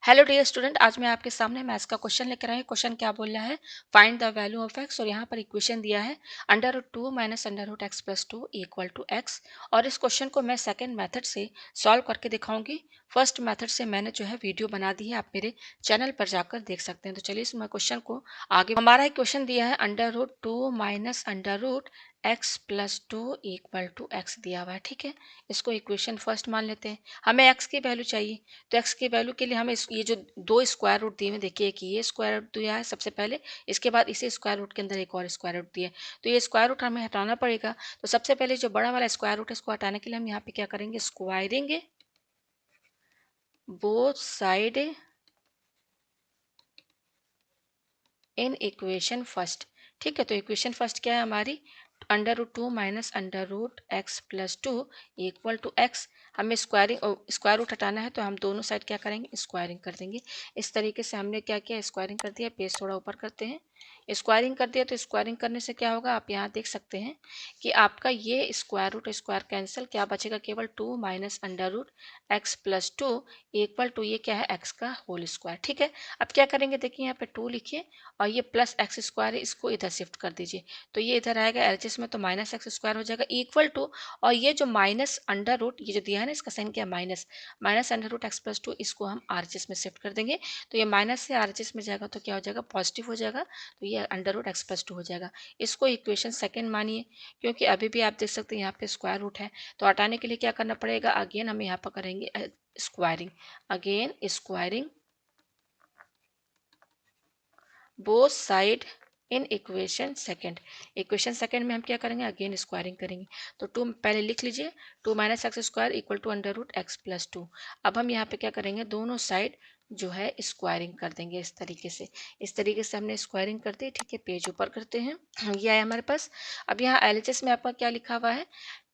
Hello dear student, आज मैं आपके सामने मैथ्स का क्वेश्चन लेकर आई हूँ। क्वेश्चन क्या बोल रहा है, find the value of x. और यहाँ पर इक्वेशन दिया है under root 2 minus under root x plus 2 equal to x. और इस क्वेश्चन को मैं सेकंड मेथड से सॉल्व करके दिखाऊंगी। फर्स्ट मेथड से मैंने जो है वीडियो बना दी है, आप मेरे चैनल पर जाकर देख सकते हैं। तो चलिए इस क्वेश्चन को आगे, हमारा क्वेश्चन दिया है under root 2 minus under root x plus 2 equal to x दिया हुआ है। ठीक है, इसको इक्वेशन फर्स्ट मान लेते हैं। हमें एक्स की वैल्यू चाहिए, तो एक्स की वैल्यू के लिए हमें ये जो दो स्क्वायर रूट दिए हैं, देखिए कि ये स्क्वायर रूट दिया है सबसे पहले, इसके बाद इसी स्क्वायर रूट के अंदर एक और स्क्वायर रूट दिया है, तो ये स्क्वायर रूट हमें हटाना पड़ेगा। तो सबसे पहले जो बड़ा वाला स्क्वायर रूट है इसको हटाने के लिए हम यहाँ पे क्या करेंगे, squaring both side in equation first. ठीक है, तो इक्वेशन फर्स्ट क्या है हमारी, under root 2 minus under root x plus 2 equal to x. हमें स्क्वायर रूट हटाना है, तो हम दोनों साइड क्या करेंगे, स्क्वायरिंग कर देंगे। इस तरीके से हमने क्या किया, स्क्वायरिंग कर दिया। पेज थोड़ा ऊपर करते हैं, स्क्वायरिंग कर दिया। तो स्क्वायरिंग करने से क्या होगा, आप यहाँ देख सकते हैं कि आपका ये स्क्वायर रूट स्क्वायर कैंसिल, क्या बचेगा, केवल 2 minus under root x plus 2 equal to ये क्या है, एक्स का होल स्क्वायर। ठीक है, अब क्या करेंगे, देखिए यहाँ पे 2 लिखिए और ये प्लस एक्स स्क्वायर है, इसको इधर शिफ्ट कर दीजिए। तो ये इधर आएगा एलएचएस में, तो माइनस एक्स स्क्वायर हो जाएगा इक्वल टू, और ये जो माइनस अंडर रूट ये जो दिया है ना, इसका साइन क्या, minus minus under root x plus 2, इसको हम आरएचएस में शिफ्ट कर देंगे। तो ये माइनस से आरएचएस में जाएगा तो क्या हो जाएगा, पॉजिटिव हो जाएगा। तो ये अंडर रूट एक्स प्लस 2 हो जाएगा। इसको इक्वेशन सेकेंड मानिए, क्योंकि अभी भी आप देख सकते हैं यहाँ पे स्क्वायर रूट है, तो हटाने के लिए क्या करना पड़ेगा, अगेन हम यहाँ पर करेंगे squaring, again squaring both side in equation second. Equation second में हम क्या करेंगे, अगेन स्क्वायरिंग करेंगे। तो 2 पहले लिख लीजिए, 2 minus x square equal to under root x plus 2। अब हम यहाँ पे क्या करेंगे, दोनों साइड जो है स्क्वायरिंग कर देंगे इस तरीके से। इस तरीके से हमने स्क्वायरिंग कर दी। ठीक है, पेज ऊपर करते हैं, ये आया हमारे पास। अब यहाँ एलएचएस में आपका क्या लिखा हुआ है,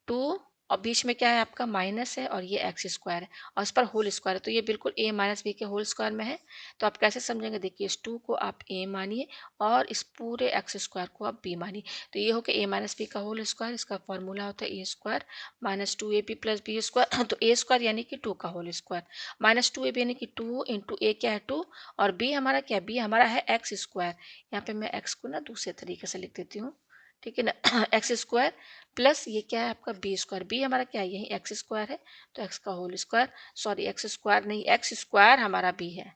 2, और बीच में क्या है आपका माइनस है, और ये एक्स स्क्वायर है, और इस पर होल स्क्वायर है, तो ये बिल्कुल ए माइनस बी के होल स्क्वायर में है। तो आप कैसे समझेंगे, देखिए इस 2 को आप ए मानिए और इस पूरे एक्स स्क्वायर को आप बी मानिए। तो ये हो कि ए माइनस बी का होल स्क्वायर, इसका फॉर्मूला होता है A square minus 2ab plus B square. तो ए स्क्वायर यानी कि 2 का होल स्क्वायर माइनस 2ab यानी कि 2 इंटू ए क्या है 2, और बी हमारा क्या है, बी हमारा है एक्स स्क्वायर। यहाँ पे मैं एक्स को ना दूसरे तरीके से लिख देती हूँ, ठीक है ना, एक्स स्क्वायर प्लस ये क्या है आपका बी स्क्वायर, बी हमारा क्या है, यही एक्स स्क्वायर है, तो एक्स का whole square, sorry x square नहीं, एक्स स्क्वायर हमारा बी है,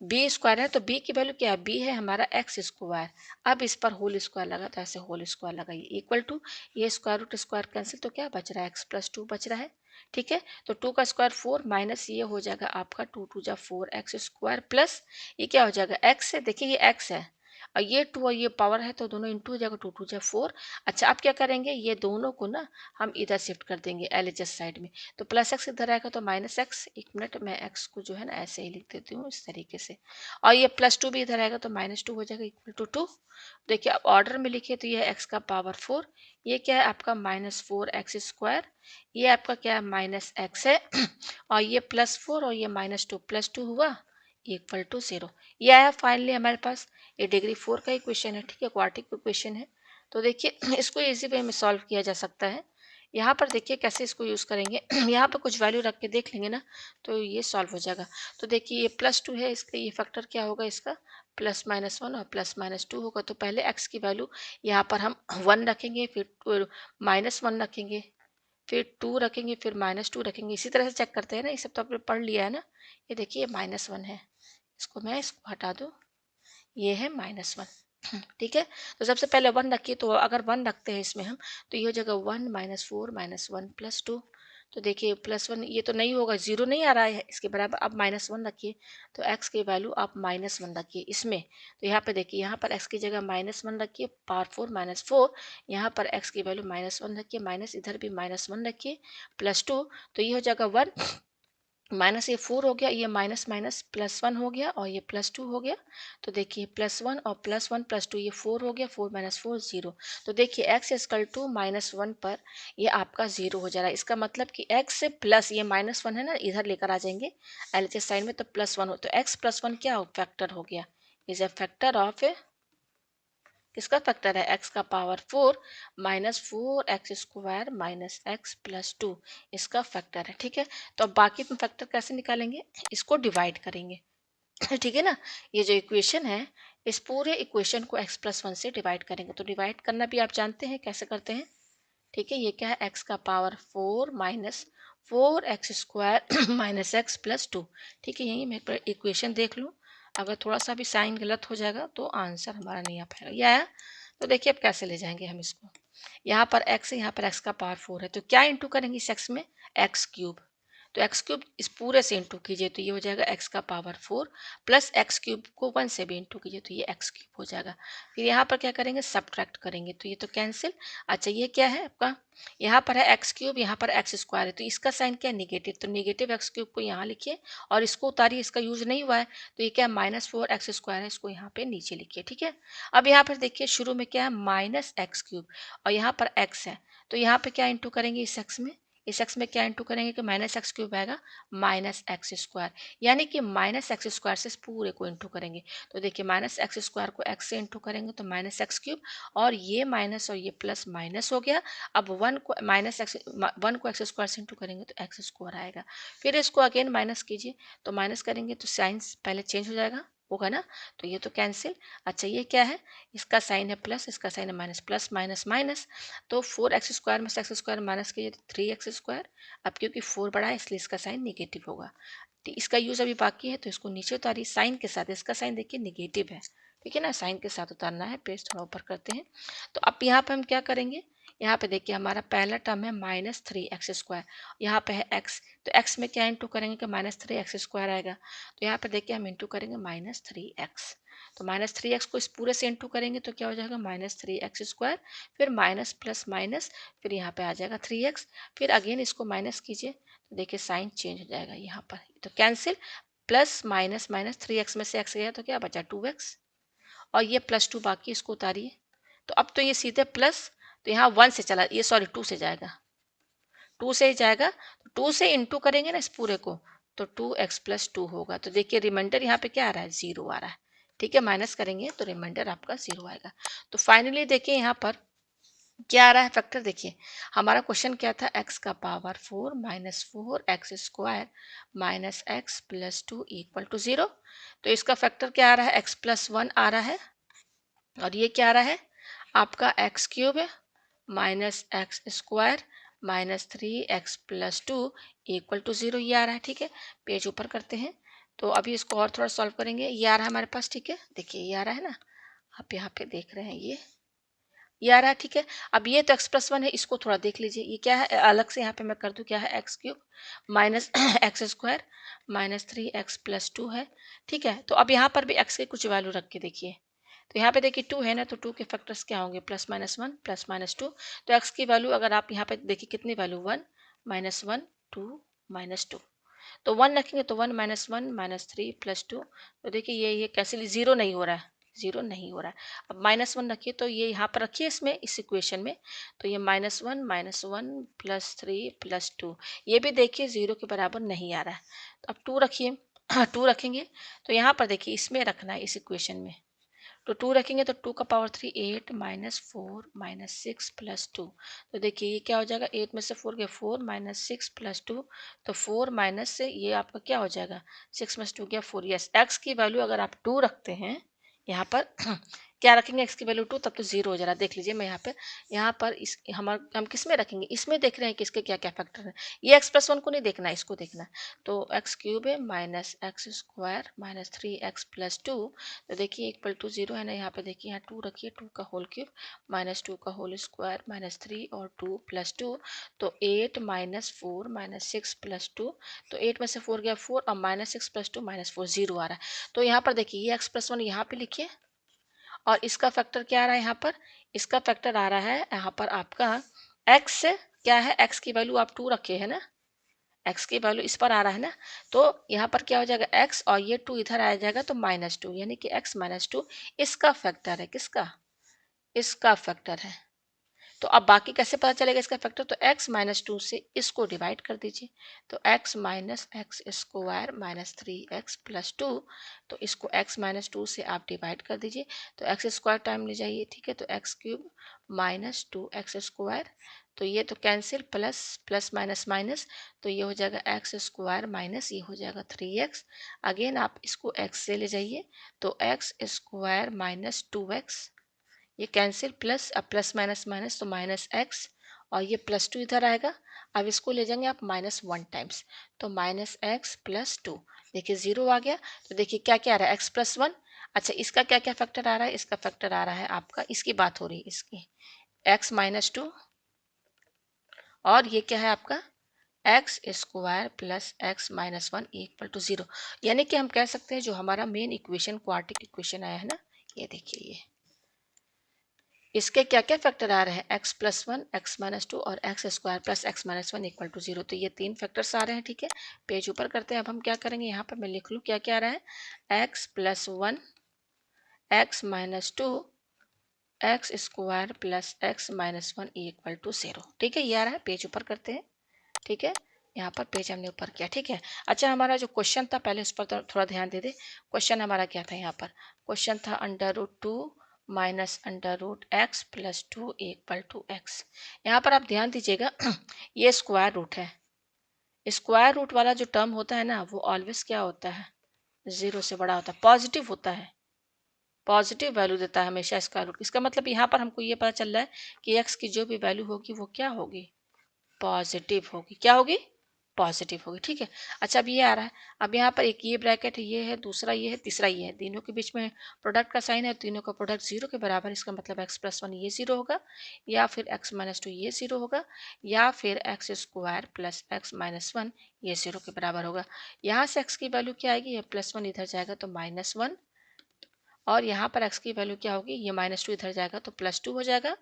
बी स्क्वायर है, तो बी की वैल्यू क्या है, बी है हमारा एक्स स्क्वायर। अब इस पर होल स्क्वायर लगा, तो ऐसे होल स्क्वायर लगाइए इक्वल टू, ये स्क्वायर रूट स्क्वायर कैंसिल, तो क्या बच रहा है, एक्स प्लस 2 बच रहा है। ठीक है, तो 2 का स्क्वायर 4 माइनस ये हो जाएगा आपका 2 टू जा 4 एक्स स्क्वायर प्लस ये क्या हो जाएगा, एक्स है, देखिए ये एक्स है और ये 2 और ये पावर है, तो दोनों इंटू हो जाएगा, 2 टू जा 4। अच्छा, अब क्या करेंगे, ये दोनों को ना हम इधर शिफ्ट कर देंगे एलएचएस साइड में, तो प्लस एक्स इधर आएगा तो माइनस एक्स। एक मिनट, मैं एक्स को जो है ना ऐसे ही लिख देती हूँ इस तरीके से, और ये प्लस 2 भी इधर आएगा तो माइनस 2 हो जाएगा इक्वल टू 2। देखिए आप ऑर्डर में लिखिए, तो ये है एक्स का पावर 4, ये क्या है आपका माइनस 4 एक्स स्क्वायर, ये आपका क्या है माइनस एक्स है और ये प्लस 4 और ये माइनस 2 प्लस 2 हुआ इक्वल टू 0। ये आया फाइनली हमारे पास, ये डिग्री 4 का इक्वेशन है। ठीक है, क्वाड्रेटिक इक्वेशन है। तो देखिए इसको इजी वे में सॉल्व किया जा सकता है। यहाँ पर देखिए कैसे इसको यूज़ करेंगे, यहाँ पे कुछ वैल्यू रख के देख लेंगे ना, तो ये सॉल्व हो जाएगा। तो देखिए ये प्लस 2 है, इसका ये फैक्टर क्या होगा, इसका प्लस माइनस 1 और प्लस माइनस 2 होगा। तो पहले एक्स की वैल्यू यहाँ पर हम 1 रखेंगे, फिर माइनस 1 रखेंगे, फिर 2 रखेंगे, फिर माइनस 2 रखेंगे। इसी तरह से चेक करते हैं ना, ये सब तो आपने पढ़ लिया है ना। ये देखिए माइनस 1 है, इसको हटा दो, ये है माइनस 1। ठीक है, तो सबसे पहले 1 रखिए, तो अगर 1 रखते हैं इसमें हम, तो ये हो जाएगा 1 माइनस 4 माइनस 1 प्लस 2। तो देखिए प्लस 1 ये तो नहीं होगा, जीरो नहीं आ रहा है इसके बराबर। अब माइनस 1 रखिए, तो एक्स की वैल्यू आप माइनस 1 रखिए इसमें। तो यहाँ पे देखिए, यहाँ पर एक्स की जगह माइनस 1 रखिए, पावर 4 माइनस 4, यहाँ पर एक्स की वैल्यू माइनस 1 रखिए, माइनस इधर भी माइनस 1 रखिए प्लस 2। तो ये हो जाएगा 1 माइनस, ये 4 हो गया, ये माइनस माइनस प्लस 1 हो गया, और ये प्लस 2 हो गया। तो देखिए प्लस 1 और प्लस 1 प्लस 2, ये 4 हो गया, 4 माइनस 4 0। तो देखिए एक्स इक्वल टू माइनस 1 पर ये आपका 0 हो जा रहा है। इसका मतलब कि एक्स से प्लस ये माइनस 1 है ना, इधर लेकर आ जाएंगे एलएचएस साइन में, तो प्लस 1 हो, तो एक्स प्लस 1 क्या हो, फैक्टर हो गया, इज ए फैक्टर ऑफ किसका फैक्टर है? एक्स का power 4 minus 4x² minus x plus 2, इसका फैक्टर है। ठीक है, तो अब बाकी तुम फैक्टर कैसे निकालेंगे? इसको डिवाइड करेंगे। ठीक है ना, ये जो इक्वेशन है इस पूरे इक्वेशन को x+1 से डिवाइड करेंगे। तो डिवाइड करना भी आप जानते हैं कैसे करते हैं। ठीक है, ये क्या है? एक्स का power 4 minus 4x² minus x plus 2। ठीक है, यही मैं इक्वेशन देख लूँ, अगर थोड़ा सा भी साइन गलत हो जाएगा तो आंसर हमारा नहीं आ पाएगा। ये आया? तो देखिए अब कैसे ले जाएंगे हम इसको। यहाँ पर x है, यहाँ पर x का पावर 4 है, तो क्या इंटू करेंगे इस x में? X cube. तो एक्स क्यूब इस पूरे से इंटू कीजिए तो ये हो जाएगा एक्स का पावर 4 प्लस एक्स क्यूब को 1 से भी इंटू कीजिए तो ये एक्स क्यूब हो जाएगा। फिर यहाँ पर क्या करेंगे? सब्ट्रैक्ट करेंगे तो ये तो कैंसिल। अच्छा, ये क्या है आपका? यहाँ पर है एक्स क्यूब, यहाँ पर एक्स स्क्वायर है, तो इसका साइन क्या है? निगेटिव। तो निगेटिव एक्स क्यूब को यहाँ लिखिए और इसको उतारिए, इसका यूज नहीं हुआ है, तो ये क्या है? -4x² है, इसको यहाँ पे नीचे लिखिए। ठीक है, अब यहाँ पर देखिए शुरू में क्या है? माइनस एक्स क्यूब और यहाँ पर एक्स है, तो यहाँ पे क्या इंटू करेंगे इस एक्स में? इस एक्स में क्या इंटू करेंगे कि माइनस एक्स क्यूब आएगा माइनस एक्स स्क्वायर, यानी कि माइनस एक्स स्क्वायर से इस पूरे को इंटू करेंगे। तो देखिए माइनस एक्स स्क्वायर को एक्स से इंटू करेंगे तो माइनस एक्स क्यूब, और ये माइनस और ये प्लस माइनस हो गया। अब 1 को माइनस एक्स 1 को एक्स स्क्वायर से इंटू करेंगे तो एक्स स्क्वायर आएगा। फिर इसको अगेन माइनस कीजिए, तो माइनस करेंगे तो साइन पहले चेंज हो जाएगा, होगा ना, तो ये तो कैंसिल। अच्छा, ये क्या है? इसका साइन है प्लस, इसका साइन है माइनस, प्लस माइनस माइनस, तो 4x² में से x² माइनस कीजिए तो 3x²। अब क्योंकि 4 बड़ा है इसलिए इसका साइन निगेटिव होगा। इसका यूज अभी बाकी है तो इसको नीचे उतारिए साइन के साथ। इसका साइन देखिए निगेटिव है, ठीक है ना, साइन के साथ उतारना है। पेज थोड़ा ऊपर करते हैं, तो अब यहाँ पे हम क्या करेंगे? यहाँ पे देखिए हमारा पहला टर्म है -3x², यहाँ पे है x, तो x में क्या इंटू करेंगे कि -3x² आएगा, तो यहाँ पे देखिए हम इंटू करेंगे -3x। तो -3x को इस पूरे से इंटू करेंगे तो क्या हो जाएगा? -3x², फिर माइनस प्लस माइनस, फिर यहाँ पे आ जाएगा 3x, फिर अगेन इसको माइनस कीजिए तो देखिए साइन चेंज हो जाएगा यहाँ पर, तो cancel. Plus minus minus 3x में से x गया तो क्या बचा? 2x, और ये +2 बाकी, इसको उतारिए तो अब तो ये सीधे प्लस, तो यहाँ 1 से चला, ये सॉरी 2 से जाएगा, 2 से ही जाएगा, 2 से इंटू करेंगे ना इस पूरे को तो 2x+2 होगा। तो देखिए रिमाइंडर यहाँ पे क्या आ रहा है? 0 आ रहा है। ठीक है, माइनस करेंगे तो रिमाइंडर आपका 0 आएगा। तो फाइनली देखिए यहाँ पर क्या आ रहा है फैक्टर? देखिए हमारा क्वेश्चन क्या था? x का power 4 minus 4x² minus x plus 2 equal to 0। तो इसका फैक्टर क्या आ रहा है? x+1 आ रहा है, और ये क्या आ रहा है? आपका एक्स क्यूब है minus x square minus 3x+2 equal to 0, ये आ रहा है। ठीक है, पेज ऊपर करते हैं, तो अभी इसको और थोड़ा सॉल्व करेंगे। ये आ रहा है हमारे पास, ठीक है, देखिए ये आ रहा है ना, आप यहाँ पे देख रहे हैं, ये आ रहा है। ठीक है, अब ये तो x+1 है, इसको थोड़ा देख लीजिए, ये क्या है? अलग से यहाँ पे मैं कर दूँ, क्या है? X cube minus x² minus 3x+2 है। ठीक है, तो अब यहाँ पर भी x की कुछ वैल्यू रख के देखिए, तो यहाँ पे देखिए 2 है ना, तो 2 के फैक्टर्स क्या होंगे? +-1 +-2, तो x की वैल्यू अगर आप यहाँ पे देखिए कितनी वैल्यू? 1 -1 2 -2, तो 1 रखेंगे तो 1 -1 -3 +2, तो देखिए ये कैंसिल, 0 नहीं हो रहा है, 0 नहीं हो रहा है। अब -1 रखिए तो ये यहाँ पर रखिए इसमें, इस इक्वेशन में, तो ये -1 -1 +3 +2, ये भी देखिए 0 के बराबर नहीं आ रहा है। तो अब 2 रखिए, 2 रखेंगे तो यहाँ पर देखिए इसमें रखना है, इस इक्वेशन में, तो 2 रखेंगे तो 2 का पावर 3 8 -4 -6 +2, तो देखिए ये क्या हो जाएगा? 8 में से 4 गया, 4 -6 +2, तो 4 माइनस से ये आपका क्या हो जाएगा? 6 में से 2 गया 4। यस, एक्स की वैल्यू अगर आप 2 रखते हैं यहाँ पर क्या रखेंगे? एक्स की वैल्यू 2, तब तो 0 हो जा रहा है। देख लीजिए मैं यहाँ पर इस हम किस में रखेंगे? इसमें देख रहे हैं कि इसके क्या क्या फैक्टर है। ये x+1 को नहीं देखना है, इसको देखना है। तो एक्स क्यूब है minus x square minus 3x+2, तो देखिए इक्वल टू 0 है ना, यहाँ पे देखिए यहाँ 2 रखिए, 2 का होल क्यूब माइनस 2 का होल स्क्वायर माइनस 3 और 2 +2, तो 8 -4 -6 +2, तो 8 में से 4 गया 4, और -6 +2 -4 0 आ रहा है। तो यहाँ पर देखिए ये x+1 यहाँ पे लिखिए, और इसका फैक्टर क्या आ रहा है? यहाँ पर इसका फैक्टर आ रहा है यहाँ पर आपका x, क्या है? x की वैल्यू आप 2 रखे है ना, x की वैल्यू इस पर आ रहा है ना, तो यहाँ पर क्या हो जाएगा? x, और ये 2 इधर आ जाएगा तो -2, यानी कि x -2 इसका फैक्टर है। किसका? इसका फैक्टर है। तो अब बाकी कैसे पता चलेगा इसका फैक्टर, तो x माइनस टू से इसको डिवाइड कर दीजिए, तो x minus x square minus three x plus to, तो इसको x माइनस टू से आप डिवाइड कर दीजिए, तो एक्स स्क्वायर टाइम ले जाइए, ठीक है, तो x cube minus two x square, तो ये तो cancel, plus plus minus minus, तो ये हो जाएगा एक्स स्क्वायर माइनस ये हो जाएगा थ्री एक्स, अगेन आप इसको x से ले जाइए, तो x square minus two x, ये कैंसिल, प्लस अब प्लस माइनस माइनस तो माइनस एक्स, और ये प्लस टू इधर आएगा, अब इसको ले जाएंगे आप माइनस वन टाइम्स, तो माइनस एक्स प्लस टू, देखिए जीरो आ गया, तो देखिए क्या क्या आ रहा है एक्स प्लस वन। अच्छा इसका क्या क्या फैक्टर आ रहा है, इसका फैक्टर आ रहा है आपका, इसकी बात हो रही है इसकी, एक्स माइनस टू, और ये क्या है आपका x square plus x minus one equal to zero, यानी कि हम कह सकते हैं जो हमारा मेन इक्वेशन क्वाड्रेटिक इक्वेशन आया है ना, ये देखिए ये इसके क्या क्या फैक्टर आ रहे हैं, x plus one x minus two और X square plus x minus one equal to zero, तो ये तीन फैक्टर्स आ रहे हैं, ठीक है। पेज ऊपर करते हैं, अब हम क्या करेंगे, यहाँ पर मैं लिख लूँ क्या क्या आ रहा है, x plus one x minus two x square plus x minus one equal to zero, ठीक है, ये आ रहा है, पेज ऊपर करते हैं, ठीक है, यहाँ पर पेज हमने ऊपर किया, ठीक है। अच्छा हमारा जो क्वेश्चन था पहले उस पर तो थोड़ा ध्यान दे दे, क्वेश्चन हमारा क्या था, यहाँ पर क्वेश्चन था under root two minus under root x plus two equal to x, यहाँ पर आप ध्यान दीजिएगा ये स्क्वायर रूट है, स्क्वायर रूट वाला जो टर्म होता है ना वो ऑलवेज क्या होता है, जीरो से बड़ा होता है, पॉजिटिव होता है, पॉजिटिव वैल्यू देता है हमेशा स्क्वायर रूट, इसका मतलब यहाँ पर हमको ये पता चल रहा है कि एक्स की जो भी वैल्यू होगी वो क्या होगी, पॉजिटिव होगी, क्या होगी, पॉजिटिव होगी, ठीक है। अच्छा अब ये आ रहा है, अब यहाँ पर एक ये ब्रैकेट है, ये है, दूसरा ये है, तीसरा ये है, तीनों के बीच में प्रोडक्ट का साइन है, तीनों का प्रोडक्ट जीरो के बराबर, इसका मतलब एक्स प्लस वन ये जीरो होगा, या फिर एक्स माइनस टू ये जीरो होगा, या फिर x square plus x minus one ये जीरो के बराबर होगा। यहाँ से एक्स की वैल्यू क्या आएगी, ये प्लस वन इधर जाएगा तो माइनस वन, और यहाँ पर x की वैल्यू क्या होगी, ये माइनस टू इधर जाएगा तो प्लस टू हो जाएगा,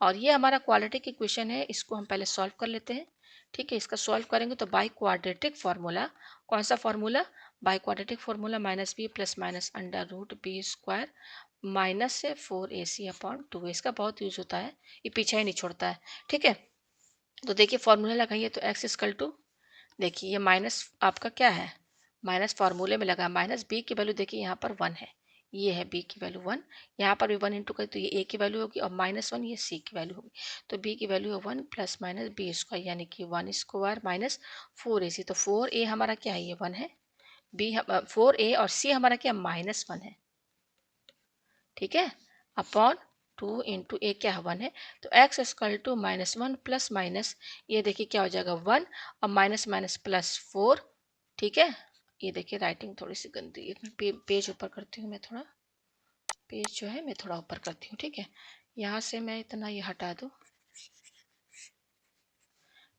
और ये हमारा क्वाड्रेटिक इक्वेशन है, इसको हम पहले सॉल्व कर लेते हैं, ठीक है। इसका सॉल्व करेंगे तो बाय क्वाड्रेटिक फार्मूला, कौन सा formula, by quadratic formula minus B plus minus under root B square minus से four A C upon two, इसका बहुत यूज होता है, ये पीछे ही नहीं छोड़ता है, ठीक है। तो देखिए फॉर्मूला लगाइए, तो एक्स इक्वल टू, देखिए ये माइनस आपका क्या है, माइनस फार्मूले में लगा, माइनस बी की वैल्यू देखिए यहाँ पर वन है, ये है बी की वैल्यू वन, यहाँ पर भी वन इंटू करें तो ये ए की वैल्यू होगी, और माइनस वन ये सी की वैल्यू होगी, तो बी की वैल्यू है one plus minus B square, यानी कि one square minus four A C, तो फोर ए हमारा क्या है, ये वन है, बी फोर ए और सी हमारा क्या माइनस वन है, ठीक है, अपॉन टू इंटू ए क्या वन है, तो x square two minus one plus minus, ये देखिए क्या हो जाएगा वन, और माइनस माइनस प्लस फोर, ठीक है। ये देखिए राइटिंग थोड़ी सी गंदी है, पेज ऊपर करती हूँ मैं थोड़ा, पेज जो है मैं थोड़ा ऊपर करती हूँ, ठीक है, यहाँ से मैं इतना ये हटा दूँ,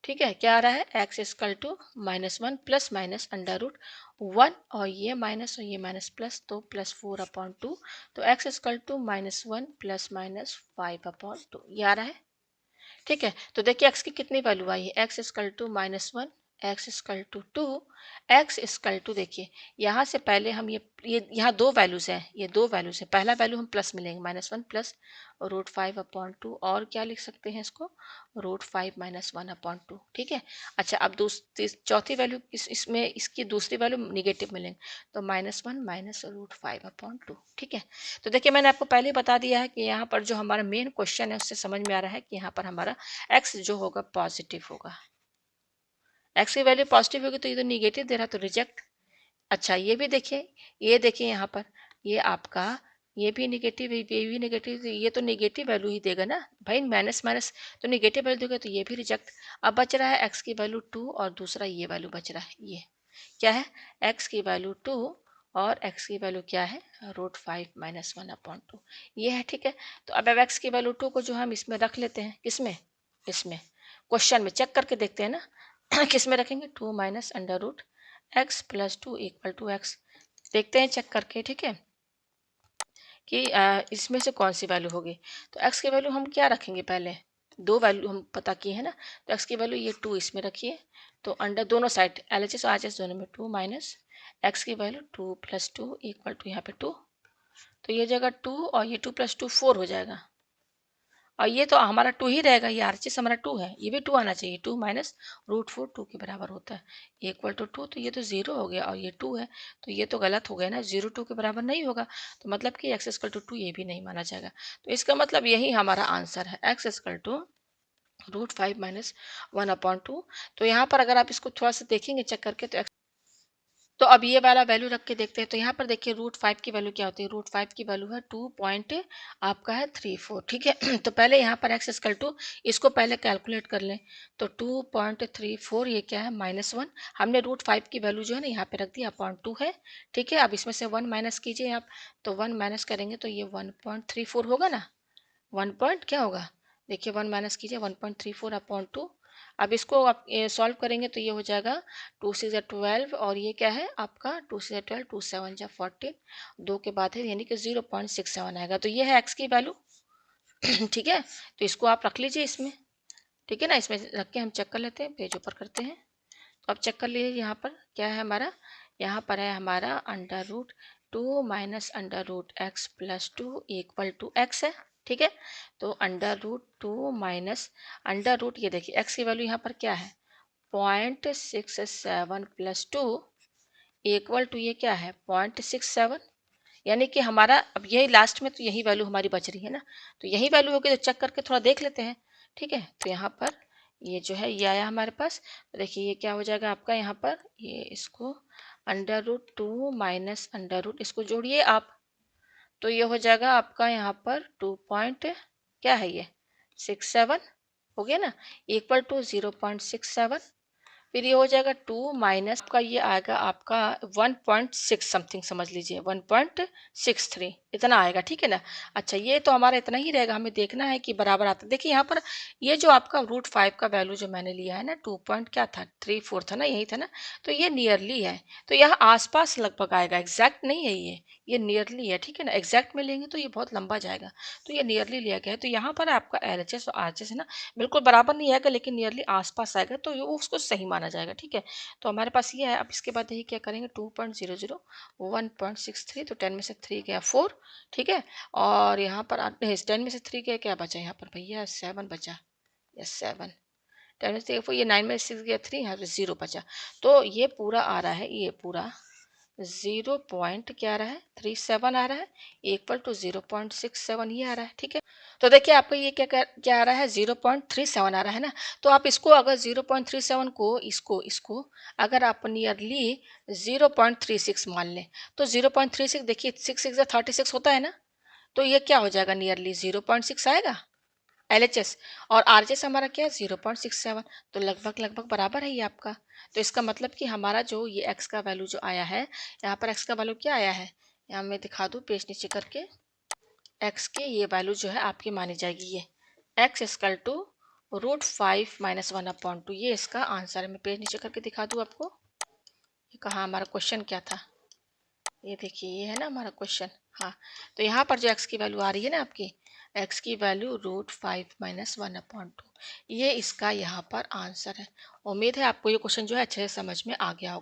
ठीक है, क्या आ रहा है, x square two minus one plus minus under root one, और ये माइनस प्लस, तो प्लस फोर अपॉन टू, तो x square two minus one plus minus five upon two, ये आ रहा है, ठीक है। तो देखिए एक्स की कितनी वैल्यू आई है, x square two minus one, x square two two, x square two, देखिए यहाँ से पहले हम ये यहाँ दो वैल्यूज हैं, ये दो वैल्यूज है, पहला वैल्यू हम प्लस मिलेंगे minus one plus root five upon two, और क्या लिख सकते हैं इसको, root five minus one upon two, ठीक है। अच्छा अब दूसरी चौथी वैल्यू इसमें इसकी दूसरी वैल्यू निगेटिव मिलेंगे, तो minus one minus root five upon two, ठीक है। तो देखिए मैंने आपको पहले ही बता दिया है कि यहाँ पर जो हमारा मेन क्वेश्चन है उससे समझ में आ रहा है कि यहाँ पर हमारा x जो होगा पॉजिटिव होगा, x की वैल्यू पॉजिटिव होगी, तो ये तो निगेटिव दे रहा है तो रिजेक्ट। अच्छा ये देखिए यहाँ पर ये आपका ये भी निगेटिव है, ये भी निगेटिव, ये तो निगेटिव वैल्यू ही देगा ना भाई, माइनस माइनस तो निगेटिव वैल्यू देगा, तो ये भी रिजेक्ट। अब बच रहा है x की वैल्यू टू, और दूसरा ये वैल्यू बच रहा है, ये क्या है, x की वैल्यू टू, और x की वैल्यू क्या है, root five minus one upon two, ये है, ठीक है। तो अब x की वैल्यू टू को जो हम इसमें रख लेते हैं, किसमें, इसमें क्वेश्चन में चेक करके देखते हैं ना किस में रखेंगे, two minus under root x plus two equal to x, देखते हैं चेक करके, ठीक है, कि इसमें से कौन सी वैल्यू होगी। तो x की वैल्यू हम क्या रखेंगे, पहले दो वैल्यू हम पता किए हैं ना, तो x की वैल्यू ये टू इसमें रखिए, तो अंडर दोनों साइड LHS और RHS दोनों में टू माइनस एक्स की value two plus two equal to यहाँ पे टू, तो ये जगह टू और ये टू प्लस टू फोर हो जाएगा, और ये तो हमारा 2 ही रहेगा, ये आरएचएस हमारा 2 है, ये भी 2 आना चाहिए। 2 माइनस रूट 4 2 के बराबर होता है, इक्वल टू 2, तो ये तो 0 हो गया और ये 2 है, तो ये तो गलत हो गया ना, 0 2 के बराबर नहीं होगा, तो मतलब कि एक्स इक्वल टू 2 ये भी नहीं माना जाएगा। तो इसका मतलब यही हमारा आंसर है, x equal to root 5 minus 1/2। तो यहाँ पर अगर आप इसको थोड़ा सा देखेंगे चेक करके, तो अब ये वाला वैल्यू रख के देखते हैं। तो यहाँ पर देखिए रूट 5 की वैल्यू क्या होती है, रूट 5 की वैल्यू है 2 पॉइंट आपका है 34, ठीक है। तो पहले यहाँ पर एक्स इक्वल टू, इसको पहले कैलकुलेट कर लें, तो 2.34 ये क्या है -1, हमने रूट 5 की वैल्यू जो है ना यहाँ पे रख दी, अपॉन 2 है, ठीक है। अब इसमें से 1 माइनस कीजिए आप, तो 1 माइनस करेंगे तो ये 1.34 होगा ना, 1 पॉइंट क्या होगा, देखिए 1 माइनस कीजिए 1.34 अपॉन 2। अब इसको आप सॉल्व करेंगे तो ये हो जाएगा 2 6 12, और ये क्या है आपका 2 6 12, 2 7 14, 2 के बाद है यानी कि 0.67 आएगा। तो ये है एक्स की वैल्यू ठीक है। तो इसको आप रख लीजिए इसमें, ठीक है ना, इसमें रख के हम चेक कर लेते हैं, पेज ऊपर करते हैं। तो अब चेक कर लीजिए यहाँ पर क्या है हमारा, यहाँ पर है हमारा under root 2 minus under root x plus 2 equal to x है, ठीक है। तो under root 2 minus under root, ये देखिए एक्स की वैल्यू यहाँ पर क्या है 0.67 प्लस 2 इक्वल टू ये क्या है 0.67, यानी कि हमारा अब यही लास्ट में तो यही वैल्यू हमारी बच रही है ना, तो यही वैल्यू होगी, तो चेक करके थोड़ा देख लेते हैं, ठीक है। तो यहाँ पर ये जो है ये आया हमारे पास, तो देखिए ये क्या हो जाएगा आपका यहाँ पर, ये इसको under root 2 minus under root, इसको जोड़िए आप, तो ये हो जाएगा आपका यहाँ पर 2 पॉइंट क्या है ये 67 हो गया ना, इक्वल टू 0.67, फिर ये हो जाएगा 2 माइनस का ये आएगा आपका 1.6 समथिंग, समझ लीजिए 1.63 इतना आएगा, ठीक है ना। अच्छा ये तो हमारा इतना ही रहेगा, हमें देखना है कि बराबर आता है। देखिए यहाँ पर ये जो आपका रूट 5 का वैल्यू जो मैंने लिया है ना 2 पॉइंट क्या था 34 था ना, यही था ना, तो ये नियरली है, तो यहाँ आसपास लगभग आएगा, एग्जैक्ट नहीं है ये नियरली है, ठीक है ना। एग्जैक्ट में लेंगे तो ये बहुत लंबा जाएगा, तो ये नियरली लिया गया है। तो यहाँ पर आपका LHS और RHS है ना बिल्कुल बराबर नहीं आएगा, लेकिन नियरली आसपास आएगा, तो वो उसको सही माना जाएगा, ठीक है। तो हमारे पास ये है। अब इसके बाद यही क्या करेंगे 2.00 1.63, तो 10 में से 3 गया 4, ठीक है। और यहाँ पर 10 में से 3 गया क्या बचा यहाँ पर भैया 7 बचा, यस 7, 10 में से 4, ये 9 में से 6 गया 3, यहाँ पे 0 बचा। तो ये पूरा आ रहा है, ये पूरा 0 पॉइंट क्या आ रहा है 37 आ रहा है, इक्वल टू 0.67 ये आ रहा है, ठीक है। तो देखिए आपका ये क्या आ रहा है 0.37 आ रहा है ना। तो आप इसको अगर 0.37 को इसको अगर आप नियरली 0.36 मान लें, तो 0.36 देखिए 6 6 36 होता है ना, तो ये क्या हो जाएगा नियरली 0.6 आएगा LHS, और RHS हमारा क्या है 0.67, तो लगभग लगभग बराबर है ये आपका। तो इसका मतलब कि हमारा जो ये x का वैल्यू जो आया है, यहाँ पर x का वैल्यू क्या आया है, यहाँ मैं दिखा दूँ पेज नीचे करके, x के ये वैल्यू जो है आपकी मानी जाएगी, ये x equal to root 5 minus 1/2, ये इसका आंसर है। मैं पेज नीचे करके दिखा दूँ आपको, ये कहाँ हमारा क्वेश्चन क्या था, ये देखिए ये है ना हमारा क्वेश्चन, हाँ। तो यहाँ पर जो x की वैल्यू आ रही है ना आपकी, x की वैल्यू रूट 5 माइनस 1/2, ये इसका यहाँ पर आंसर है। उम्मीद है आपको ये क्वेश्चन जो है अच्छे से समझ में आ गया होगा।